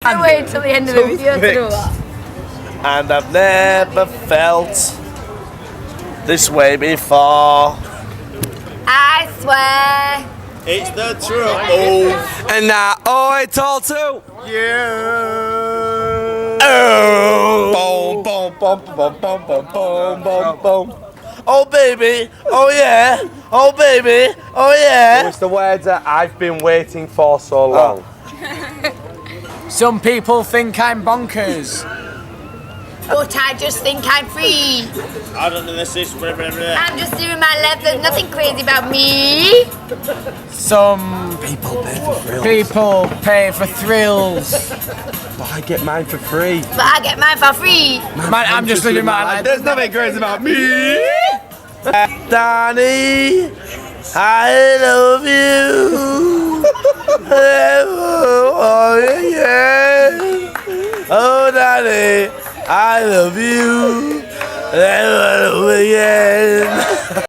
I wait till the end of the video to do that. And I've never felt this way before. I swear. It's the truth. And I owe it all to Yeah. Oh, Boom, boom, boom, boom, boom, boom, boom, boom, boom. oh baby, oh yeah, oh baby, oh yeah. It's the words that I've been waiting for so long. Some people think I'm bonkers. But I just think I'm free. I don't know this is. I'm just doing my life. There's nothing crazy about me. Some People pay for thrills. people pay for thrills. But I get mine for free. But I get mine for free. Man, I'm just living my life. There's nothing crazy about me. Danny, I love you. Oh yeah. Oh Danny, I love you. Never again.